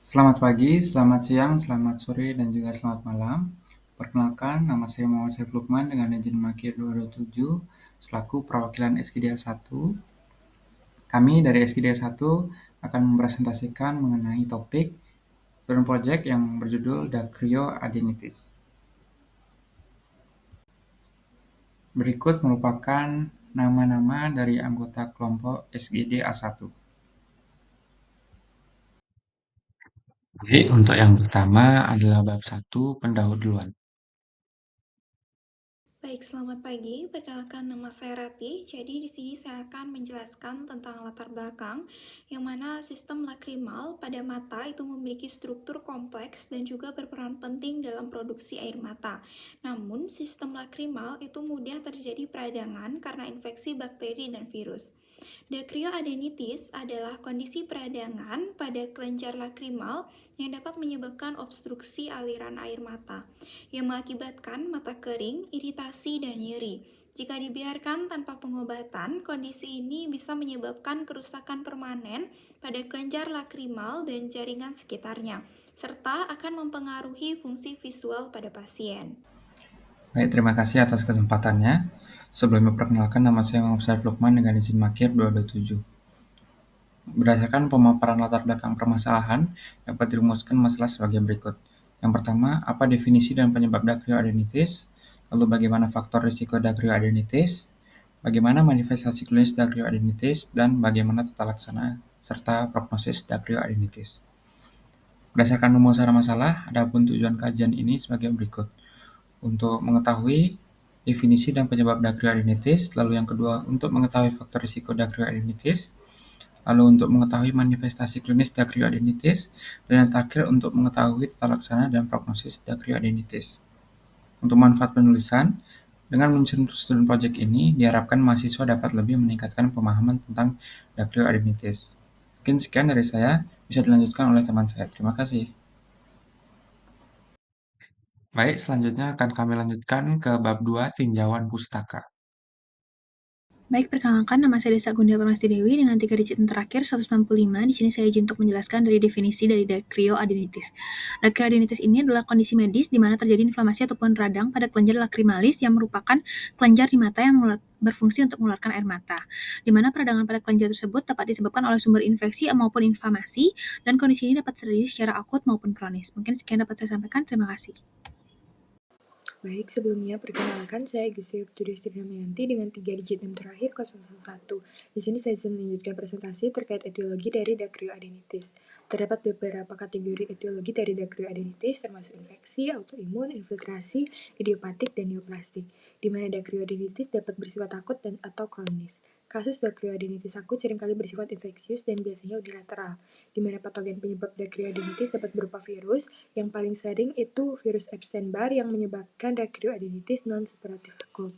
Selamat pagi, selamat siang, selamat sore, dan juga selamat malam. Perkenalkan, nama saya Muhammad Saiful Lukman dengan izin Makir 227 selaku perwakilan SKDA 1. Kami dari SKDA 1 akan mempresentasikan mengenai topik student project yang berjudul Dacryo adenitis. Berikut merupakan nama-nama dari anggota kelompok SKDA 1. Jadi untuk yang pertama adalah bab 1 pendahuluan. Baik, selamat pagi. Perkenalkan nama saya Rati. Jadi di sini saya akan menjelaskan tentang latar belakang yang mana sistem lakrimal pada mata itu memiliki struktur kompleks dan juga berperan penting dalam produksi air mata. Namun, sistem lakrimal itu mudah terjadi peradangan karena infeksi bakteri dan virus. Dacryoadenitis adalah kondisi peradangan pada kelenjar lakrimal yang dapat menyebabkan obstruksi aliran air mata, yang mengakibatkan mata kering, iritasi, dan nyeri. Jika dibiarkan tanpa pengobatan, kondisi ini bisa menyebabkan kerusakan permanen pada kelenjar lakrimal dan jaringan sekitarnya, serta akan mempengaruhi fungsi visual pada pasien. Baik, terima kasih atas kesempatannya. Sebelumnya perkenalkan, nama saya Muhammad Saiful Lukman dengan izin Makir 227. Berdasarkan pemaparan latar belakang permasalahan, dapat dirumuskan masalah sebagai berikut. Yang pertama, apa definisi dan penyebab dacryoadenitis? Lalu bagaimana faktor risiko dacryoadenitis? Bagaimana manifestasi klinis dacryoadenitis? Dan bagaimana tata laksana serta prognosis dacryoadenitis? Berdasarkan rumusan masalah, adapun tujuan kajian ini sebagai berikut. Untuk mengetahui definisi dan penyebab dacryoadenitis, lalu yang kedua, untuk mengetahui faktor risiko dacryoadenitis, lalu untuk mengetahui manifestasi klinis dacryoadenitis, dan yang terakhir untuk mengetahui tata laksana dan prognosis dacryoadenitis. Untuk manfaat penulisan, dengan menyusun student project ini, diharapkan mahasiswa dapat lebih meningkatkan pemahaman tentang dacryoadenitis. Mungkin sekian dari saya, bisa dilanjutkan oleh teman saya. Terima kasih. Baik, selanjutnya akan kami lanjutkan ke bab 2 tinjauan pustaka. Baik, perkenalkan nama saya Desa Gunda Permasti Dewi dengan 3 digit yang terakhir 195. Di sini saya izin untuk menjelaskan dari definisi dari dacryoadenitis. Dacryoadenitis ini adalah kondisi medis di mana terjadi inflamasi ataupun radang pada kelenjar lacrimalis yang merupakan kelenjar di mata yang berfungsi untuk mengeluarkan air mata, di mana peradangan pada kelenjar tersebut dapat disebabkan oleh sumber infeksi maupun inflamasi, dan kondisi ini dapat terjadi secara akut maupun kronis. Mungkin sekian dapat saya sampaikan, terima kasih. Baik, sebelumnya perkenalkan saya Gusti Destri Damayanti dengan 3 digit yang terakhir 011. Di sini saya akan melanjutkan presentasi terkait etiologi dari dacryoadenitis. Terdapat beberapa kategori etiologi dari dacryoadenitis termasuk infeksi, autoimun, infiltrasi, idiopatik, dan neoplastik, di mana dacryoadenitis dapat bersifat akut dan atau kronis. Kasus dacryoadenitis akut seringkali bersifat infeksius dan biasanya unilateral, di mana patogen penyebab dacryoadenitis dapat berupa virus. Yang paling sering itu virus Epstein-Barr yang menyebabkan dacryoadenitis non-superatif akut.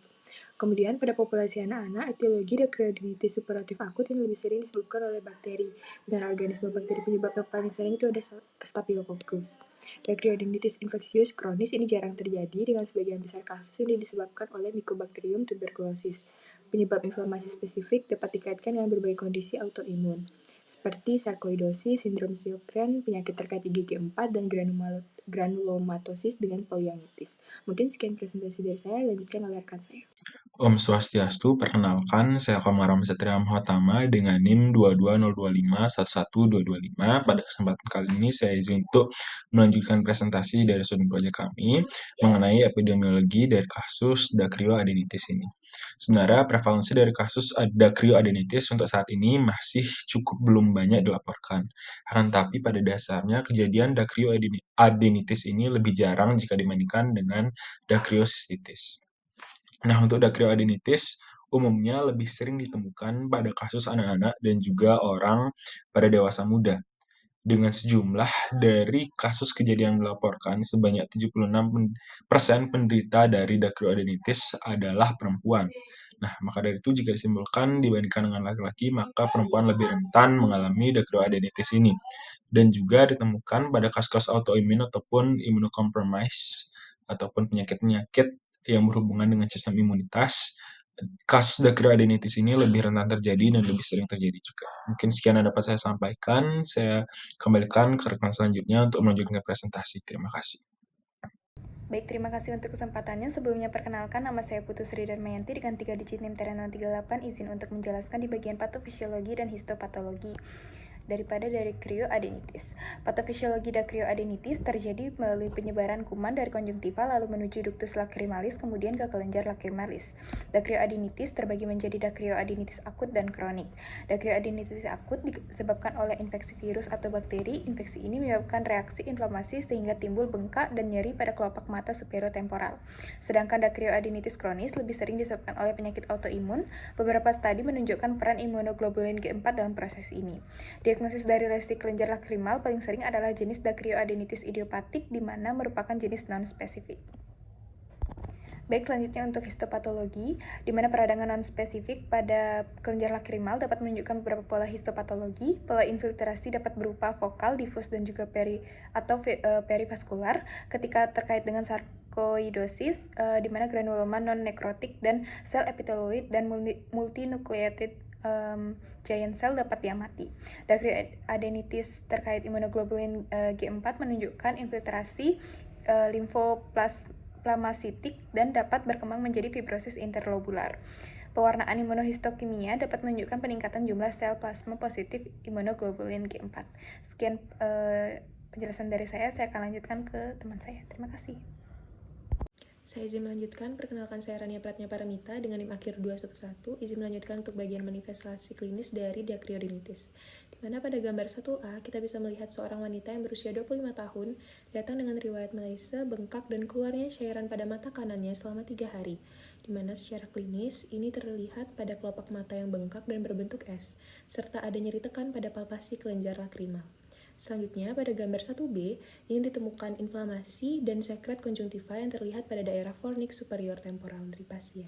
Kemudian pada populasi anak-anak, etiologi dacryoadenitis superatif akut yang lebih sering disebabkan oleh bakteri. Dan organisme bakteri penyebab yang paling sering itu ada Staphylococcus. Dacryoadenitis infeksius kronis ini jarang terjadi dengan sebagian besar kasus ini disebabkan oleh Mycobacterium tuberculosis. Penyebab inflamasi spesifik dapat dikaitkan dengan berbagai kondisi autoimun, seperti sarkoidosis, sindrom Sjögren, penyakit terkait IgG4, dan granulomatosis dengan polyangitis. Mungkin sekian presentasi dari saya, lanjutkan oleh rekan saya. Om Swastiastu, perkenalkan saya Komar Satria Muhatama dengan NIM 220511225. Pada kesempatan kali ini saya izin untuk melanjutkan presentasi dari student project kami mengenai epidemiologi dari kasus dacryoadenitis ini. Sebenarnya prevalensi dari kasus dacryoadenitis untuk saat ini masih cukup belum banyak dilaporkan. Akan tapi pada dasarnya kejadian dacryoadenitis ini lebih jarang jika dibandingkan dengan dacryocystitis. Nah, untuk dacryoadenitis umumnya lebih sering ditemukan pada kasus anak-anak dan juga orang pada dewasa muda. Dengan sejumlah dari kasus kejadian dilaporkan, sebanyak 76% penderita dari dacryoadenitis adalah perempuan. Nah, maka dari itu jika disimpulkan dibandingkan dengan laki-laki, maka perempuan lebih rentan mengalami dacryoadenitis ini. Dan juga ditemukan pada kasus-kasus autoimun ataupun immunocompromised ataupun penyakit-penyakit yang berhubungan dengan sistem imunitas kasus dacryoadenitis ini lebih rentan terjadi dan lebih sering terjadi juga. Mungkin sekian yang dapat saya sampaikan. Saya kembalikan ke rekan selanjutnya untuk melanjutkan presentasi. Terima kasih. Baik, terima kasih untuk kesempatannya. Sebelumnya perkenalkan, nama saya Putu Sri Darmayanti dengan 3 digit NIM Teren 038, izin untuk menjelaskan di bagian patofisiologi dan histopatologi dari dacryoadenitis. Patofisiologi dacryoadenitis terjadi melalui penyebaran kuman dari konjungtiva lalu menuju ductus lacrimalis kemudian ke kelenjar lacrimalis. Dacryoadenitis terbagi menjadi dacryoadenitis akut dan kronik. Dacryoadenitis akut disebabkan oleh infeksi virus atau bakteri. Infeksi ini menyebabkan reaksi inflamasi sehingga timbul bengkak dan nyeri pada kelopak mata superiotemporal. Sedangkan dacryoadenitis kronis lebih sering disebabkan oleh penyakit autoimun. Beberapa studi menunjukkan peran imunoglobulin G4 dalam proses ini. Diagnosis dari lesi kelenjar lakrimal paling sering adalah jenis dacryoadenitis idiopatik, di mana merupakan jenis non-spesifik. Baik, selanjutnya untuk histopatologi, di mana peradangan non-spesifik pada kelenjar lakrimal dapat menunjukkan beberapa pola histopatologi. Pola infiltrasi dapat berupa fokal, difus, dan juga perivaskular ketika terkait dengan sarkoidosis, di mana granuloma non-nekrotik dan sel epiteloid dan multinucleated giant cell dapat diamati. Dacryoadenitis terkait imunoglobulin G4 menunjukkan infiltrasi limfoplasmasitik dan dapat berkembang menjadi fibrosis interlobular. Pewarnaan imunohistokimia dapat menunjukkan peningkatan jumlah sel plasma positif imunoglobulin G4. Sekian penjelasan dari saya akan lanjutkan ke teman saya. Terima kasih. Saya izin melanjutkan, perkenalkan saya Rania Pratnya Paramita dengan NIM akhir 211, izin melanjutkan untuk bagian manifestasi klinis dari dacryoadenitis. Di mana pada gambar 1A, kita bisa melihat seorang wanita yang berusia 25 tahun, datang dengan riwayat malaise, bengkak, dan keluarnya cairan pada mata kanannya selama 3 hari. Di mana secara klinis, ini terlihat pada kelopak mata yang bengkak dan berbentuk S, serta ada nyeri tekan pada palpasi kelenjar lakrimal. Selanjutnya, pada gambar 1B, ini ditemukan inflamasi dan sekret konjungtiva yang terlihat pada daerah fornix superior temporal dari pasien.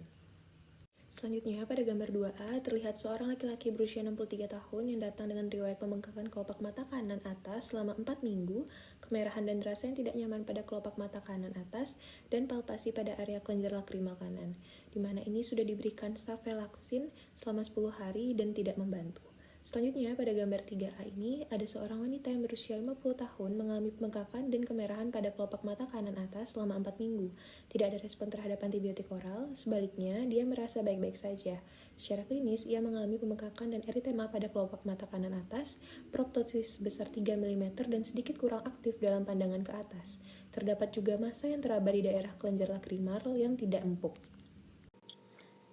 Selanjutnya, pada gambar 2A, terlihat seorang laki-laki berusia 63 tahun yang datang dengan riwayat pembengkakan kelopak mata kanan atas selama 4 minggu, kemerahan dan rasa yang tidak nyaman pada kelopak mata kanan atas, dan palpasi pada area kelenjar lakrimal kanan, di mana ini sudah diberikan stavelaxin selama 10 hari dan tidak membantu. Selanjutnya, pada gambar 3A ini, ada seorang wanita yang berusia 50 tahun mengalami pembengkakan dan kemerahan pada kelopak mata kanan atas selama 4 minggu. Tidak ada respon terhadap antibiotik oral, sebaliknya, dia merasa baik-baik saja. Secara klinis, ia mengalami pembengkakan dan eritema pada kelopak mata kanan atas, proptosis sebesar 3 mm dan sedikit kurang aktif dalam pandangan ke atas. Terdapat juga massa yang teraba di daerah kelenjar lakrimal yang tidak empuk.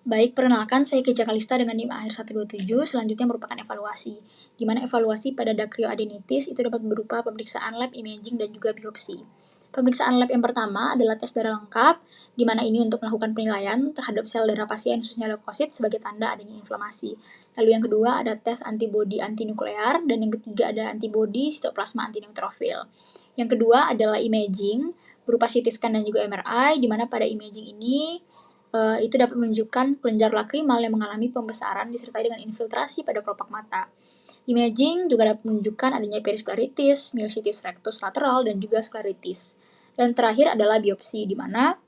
Baik, perkenalkan saya Keja Kalista dengan NIM akhir 127, selanjutnya merupakan evaluasi, di mana evaluasi pada dacryoadenitis itu dapat berupa pemeriksaan lab imaging dan juga biopsi. Pemeriksaan lab yang pertama adalah tes darah lengkap, di mana ini untuk melakukan penilaian terhadap sel darah pasien khususnya leukosit sebagai tanda adanya inflamasi. Lalu yang kedua ada tes antibodi antinuklear, dan yang ketiga ada antibodi sitoplasma antineutrofil. Yang kedua adalah imaging, berupa CT scan dan juga MRI, di mana pada imaging ini itu dapat menunjukkan kelenjar lakrimal yang mengalami pembesaran disertai dengan infiltrasi pada kelopak mata. Imaging juga dapat menunjukkan adanya periskleritis, myositis rectus lateral, dan juga skleritis. Dan terakhir adalah biopsi, di mana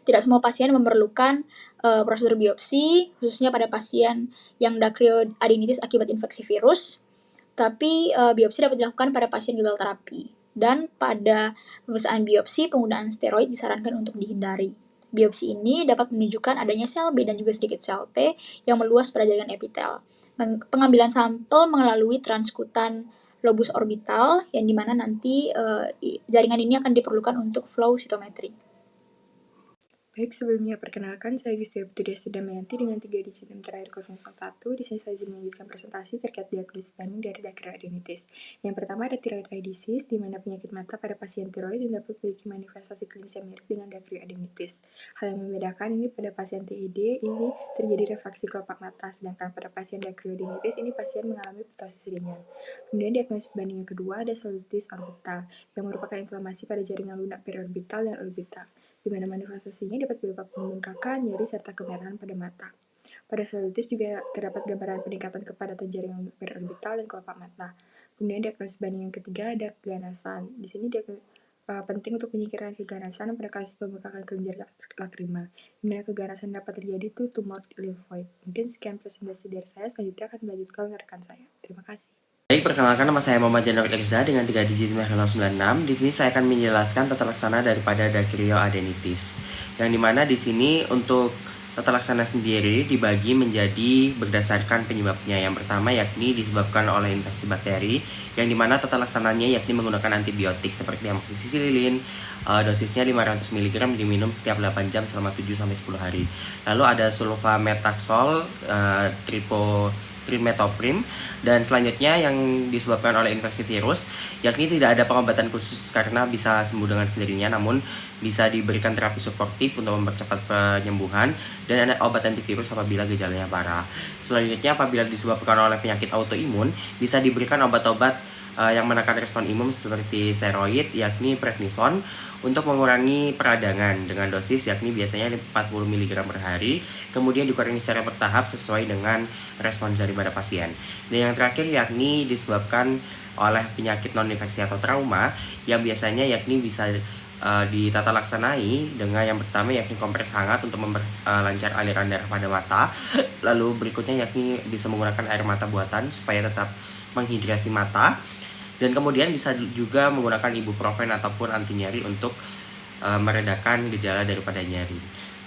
tidak semua pasien memerlukan prosedur biopsi, khususnya pada pasien yang dacryoadenitis akibat infeksi virus, tapi biopsi dapat dilakukan pada pasien gagal terapi. Dan pada pemeriksaan biopsi, penggunaan steroid disarankan untuk dihindari. Biopsi ini dapat menunjukkan adanya sel B dan juga sedikit sel T yang meluas pada jaringan epitel. Pengambilan sampel melalui transkutan lobus orbital, yang dimana nanti jaringan ini akan diperlukan untuk flow cytometry. Baik, sebelumnya perkenalkan saya Gusti Abdurrahman Damayanti dengan 3 digit NIM terakhir 001. Di sini saya izin melanjutkan presentasi terkait diagnosis banding dari dacryoadenitis. Yang pertama ada thyroid eye disease, di mana penyakit mata pada pasien tiroid yang dapat memiliki manifestasi klinis yang mirip dengan dacryoadenitis. Hal yang membedakan ini pada pasien TID ini terjadi refraksi kelopak mata, sedangkan pada pasien dacryoadenitis ini pasien mengalami ptosis ringan. Kemudian diagnosis banding yang kedua ada cellulitis orbital, yang merupakan inflamasi pada jaringan lunak periorbital dan orbital, di mana manifestasinya dapat berupa pembengkakan, nyeri, serta kemerahan pada mata. Pada cellulitis juga terdapat gambaran peningkatan kepadatan jaringan periorbital dan kelopak mata. Kemudian diagnosis banding yang ketiga ada keganasan. Di sini penting untuk penyingkiran keganasan pada kasus pembengkakan kelenjar lakrima. Di mana keganasan dapat terjadi itu tumor limfoid. Mungkin sekian presentasi dari saya, selanjutnya akan dilanjutkan oleh rekan saya. Terima kasih. Baik, perkenalkan nama saya Muhammad Janur Irza dengan 3 digit NIM 96. Di sini saya akan menjelaskan tata laksana daripada Dacryo adenitis. Yang dimana di sini untuk tata laksana sendiri dibagi menjadi berdasarkan penyebabnya. Yang pertama yakni disebabkan oleh infeksi bakteri, yang dimana tata laksananya yakni menggunakan antibiotik seperti amoxicillin, dosisnya 500 mg diminum setiap 8 jam selama 7-10 hari. Lalu ada sulfametaxol, trimetoprim, dan selanjutnya yang disebabkan oleh infeksi virus, yakni tidak ada pengobatan khusus karena bisa sembuh dengan sendirinya, namun bisa diberikan terapi suportif untuk mempercepat penyembuhan, dan ada obat antivirus apabila gejalanya parah. Selanjutnya apabila disebabkan oleh penyakit autoimun, bisa diberikan obat-obat yang menekan respon imun seperti steroid, yakni prednison, untuk mengurangi peradangan dengan dosis yakni biasanya 40 mg per hari, kemudian dikurangi secara bertahap sesuai dengan respons daripada pasien. Dan yang terakhir yakni disebabkan oleh penyakit non-infeksi atau trauma, yang biasanya yakni bisa ditata laksanai dengan yang pertama yakni kompres hangat untuk memperlancar aliran darah pada mata. Lalu berikutnya yakni bisa menggunakan air mata buatan supaya tetap menghidrasi mata. Dan kemudian bisa juga menggunakan ibuprofen ataupun anti nyeri untuk meredakan gejala daripada nyeri.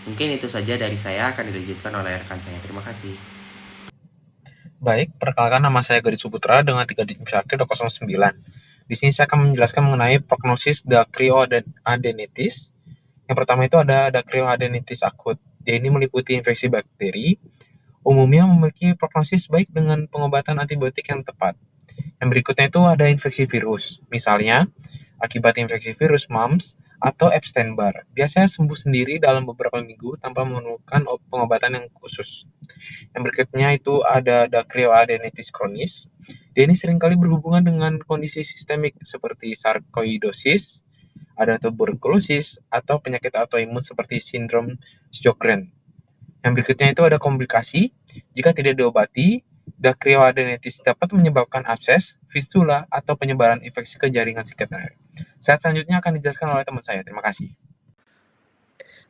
Mungkin itu saja dari saya, akan dilanjutkan oleh rekan saya. Terima kasih. Baik, perkenalkan nama saya Gadis Suputra dengan 3 digit akhir 09. Di sini saya akan menjelaskan mengenai prognosis Dacryo adenitis. Yang pertama itu ada Dacryo adenitis akut. Dia ini meliputi infeksi bakteri, umumnya memiliki prognosis baik dengan pengobatan antibiotik yang tepat. Yang berikutnya itu ada infeksi virus, misalnya akibat infeksi virus mumps atau Epstein-Barr. Biasanya sembuh sendiri dalam beberapa minggu tanpa memerlukan pengobatan yang khusus. Yang berikutnya itu ada Dacryo adenitis kronis. Dia ini seringkali berhubungan dengan kondisi sistemik seperti sarkoidosis, ada tuberkulosis, atau penyakit autoimun seperti sindrom Sjögren. Yang berikutnya itu ada komplikasi. Jika tidak diobati, Dacryo adenitis dapat menyebabkan abses, fistula, atau penyebaran infeksi ke jaringan sekunder. Slide selanjutnya akan dijelaskan oleh teman saya. Terima kasih.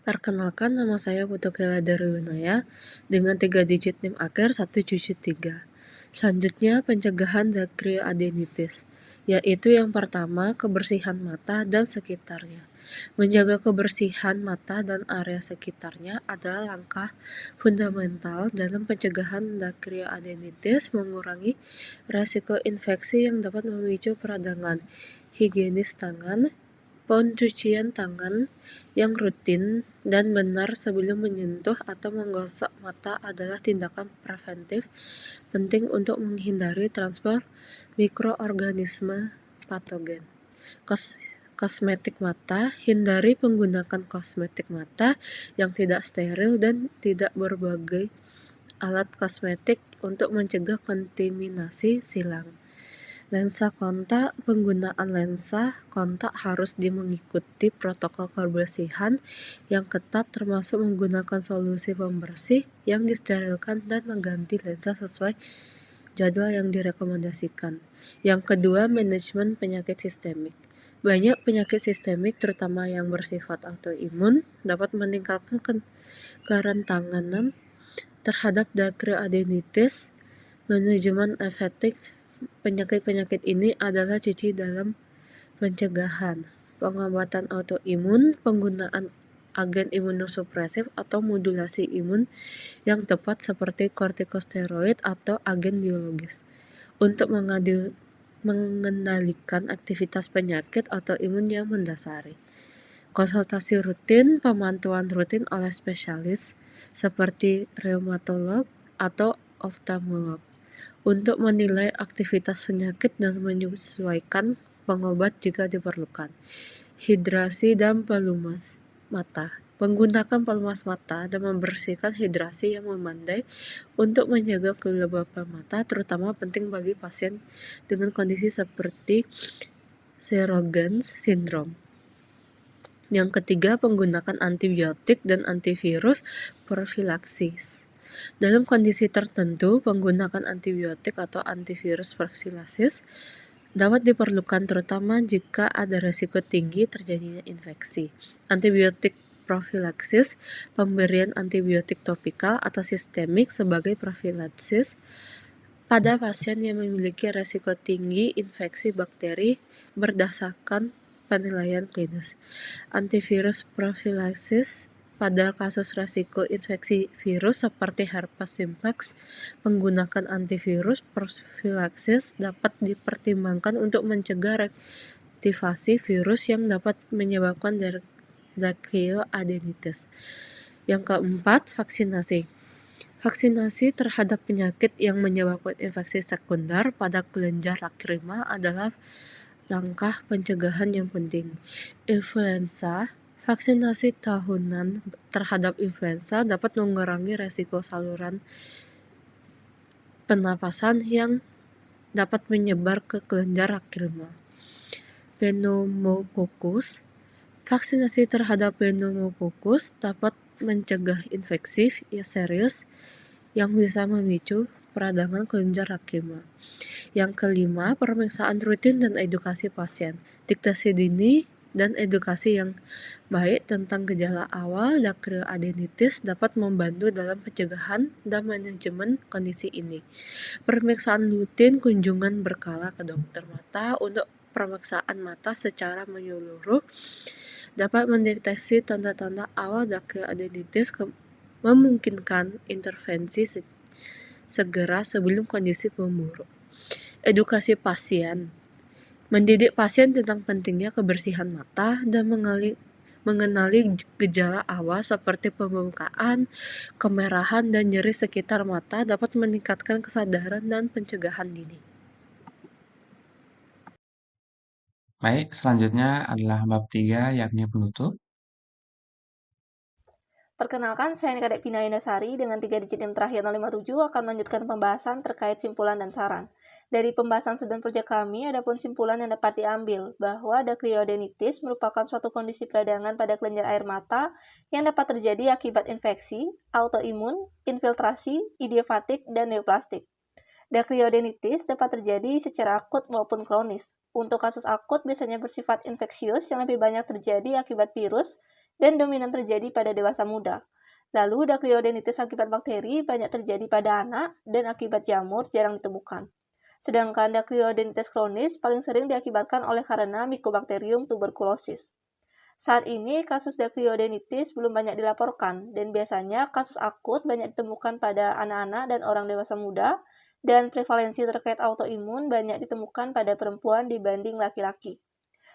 Perkenalkan, nama saya Putu Kela Darwinaya dengan 3 digit NIM akhir 173. Selanjutnya, pencegahan Dacryo adenitis, yaitu yang pertama, kebersihan mata dan sekitarnya. Menjaga kebersihan mata dan area sekitarnya adalah langkah fundamental dalam pencegahan Dacryo adenitis, mengurangi resiko infeksi yang dapat memicu peradangan. Higienis tangan, pencucian tangan yang rutin dan benar sebelum menyentuh atau menggosok mata adalah tindakan preventif penting untuk menghindari transfer mikroorganisme patogen. Kosmetik mata, hindari menggunakan kosmetik mata yang tidak steril dan tidak berbagai alat kosmetik untuk mencegah kontaminasi silang. Lensa kontak, penggunaan lensa kontak harus mengikuti protokol kebersihan yang ketat termasuk menggunakan solusi pembersih yang disterilkan dan mengganti lensa sesuai jadwal yang direkomendasikan. Yang kedua, manajemen penyakit sistemik. Banyak penyakit sistemik, terutama yang bersifat autoimun, dapat meningkatkan kerentanan terhadap Dacryo adenitis. Manajemen efektif penyakit-penyakit ini adalah kunci dalam pencegahan. Pengobatan autoimun, penggunaan agen imunosupresif atau modulasi imun yang tepat seperti kortikosteroid atau agen biologis untuk mengendalikan aktivitas penyakit autoimun yang mendasari. Konsultasi rutin, pemantauan rutin oleh spesialis seperti reumatolog atau oftalmolog untuk menilai aktivitas penyakit dan menyesuaikan pengobat jika diperlukan. Hidrasi dan pelumas mata. Menggunakan pelumas mata dan membersihkan hidrasi yang memadai untuk menjaga kelembapan mata, terutama penting bagi pasien dengan kondisi seperti Sjögren's syndrome. Yang ketiga, menggunakan antibiotik dan antivirus profilaksis. Dalam kondisi tertentu, menggunakan antibiotik atau antivirus profilaksis dapat diperlukan terutama jika ada risiko tinggi terjadinya infeksi. Antibiotik profilaksis, pemberian antibiotik topikal atau sistemik sebagai profilaksis pada pasien yang memiliki risiko tinggi infeksi bakteri berdasarkan penilaian klinis. Antivirus profilaksis pada kasus risiko infeksi virus seperti herpes simplex, menggunakan antivirus profilaksis dapat dipertimbangkan untuk mencegah reaktivasi virus yang dapat menyebabkan dacryoadenitis. Yang keempat, vaksinasi. Vaksinasi terhadap penyakit yang menyebabkan infeksi sekunder pada kelenjar lakrima adalah langkah pencegahan yang penting. Influenza. Vaksinasi tahunan terhadap influenza dapat mengurangi resiko saluran pernapasan yang dapat menyebar ke kelenjar lakrima. Pneumococcus. Vaksinasi terhadap pneumococcus dapat mencegah infeksi serius yang bisa memicu peradangan kelenjar lakrima. Yang kelima, pemeriksaan rutin dan edukasi pasien. Diagnosis dini dan edukasi yang baik tentang gejala awal dacryoadenitis dapat membantu dalam pencegahan dan manajemen kondisi ini. Pemeriksaan rutin, kunjungan berkala ke dokter mata untuk pemeriksaan mata secara menyeluruh dapat mendeteksi tanda-tanda awal dacryoadenitis, memungkinkan intervensi segera sebelum kondisi memburuk. Edukasi pasien. Mendidik pasien tentang pentingnya kebersihan mata dan mengenali gejala awal seperti pembukaan, kemerahan, dan nyeri sekitar mata dapat meningkatkan kesadaran dan pencegahan dini. Baik, selanjutnya adalah bab 3 yakni penutup. Perkenalkan, saya Kadek Pina Inasari dengan 3 digit NIM terakhir 057 akan melanjutkan pembahasan terkait simpulan dan saran. Dari pembahasan studi proyek kami, ada pun simpulan yang dapat diambil bahwa dacryoadenitis merupakan suatu kondisi peradangan pada kelenjar air mata yang dapat terjadi akibat infeksi, autoimun, infiltrasi, idiopatik, dan neoplastik. Dacryoadenitis dapat terjadi secara akut maupun kronis. Untuk kasus akut biasanya bersifat infeksius yang lebih banyak terjadi akibat virus dan dominan terjadi pada dewasa muda. Lalu, dacryoadenitis akibat bakteri banyak terjadi pada anak dan akibat jamur jarang ditemukan. Sedangkan dacryoadenitis kronis paling sering diakibatkan oleh karena Mycobacterium tuberculosis. Saat ini, kasus dacryoadenitis belum banyak dilaporkan, dan biasanya kasus akut banyak ditemukan pada anak-anak dan orang dewasa muda, dan prevalensi terkait autoimun banyak ditemukan pada perempuan dibanding laki-laki.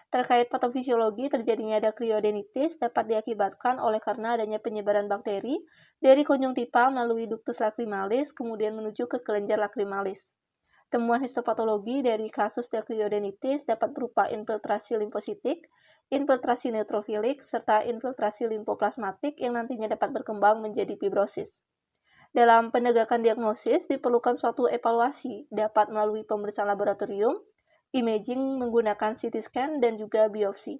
Terkait patofisiologi terjadinya dacryoadenitis dapat diakibatkan oleh karena adanya penyebaran bakteri dari konjungtiva melalui ductus lacrimalis kemudian menuju ke kelenjar lacrimalis. Temuan histopatologi dari kasus dacryoadenitis dapat berupa infiltrasi limfositik, infiltrasi neutrofilik, serta infiltrasi limfoplasmatik yang nantinya dapat berkembang menjadi fibrosis. Dalam penegakan diagnosis diperlukan suatu evaluasi, dapat melalui pemeriksaan laboratorium, imaging menggunakan CT scan, dan juga biopsi.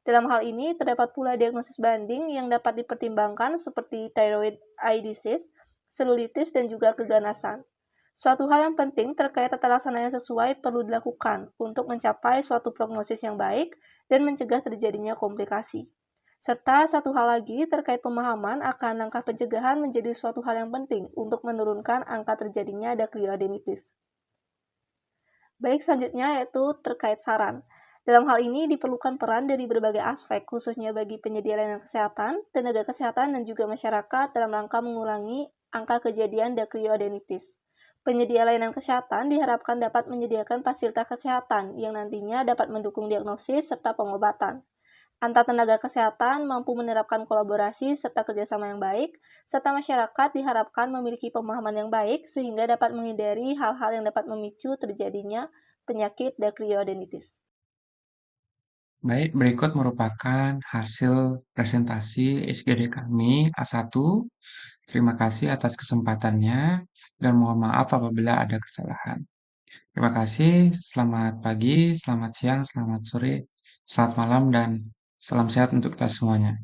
Dalam hal ini, terdapat pula diagnosis banding yang dapat dipertimbangkan seperti thyroid eye disease, selulitis, dan juga keganasan. Suatu hal yang penting terkait tata laksana yang sesuai perlu dilakukan untuk mencapai suatu prognosis yang baik dan mencegah terjadinya komplikasi. Serta satu hal lagi terkait pemahaman akan langkah pencegahan menjadi suatu hal yang penting untuk menurunkan angka terjadinya dacryoadenitis. Baik, selanjutnya yaitu terkait saran. Dalam hal ini diperlukan peran dari berbagai aspek, khususnya bagi penyedia layanan kesehatan, tenaga kesehatan, dan juga masyarakat dalam rangka mengurangi angka kejadian dacryoadenitis. Penyedia layanan kesehatan diharapkan dapat menyediakan fasilitas kesehatan yang nantinya dapat mendukung diagnosis serta pengobatan. Antar tenaga kesehatan mampu menerapkan kolaborasi serta kerjasama yang baik, serta masyarakat diharapkan memiliki pemahaman yang baik sehingga dapat menghindari hal-hal yang dapat memicu terjadinya penyakit dacryoadenitis. Baik, berikut merupakan hasil presentasi SGD kami A1. Terima kasih atas kesempatannya dan mohon maaf apabila ada kesalahan. Terima kasih, selamat pagi, selamat siang, selamat sore, selamat malam, dan salam sehat untuk kita semuanya.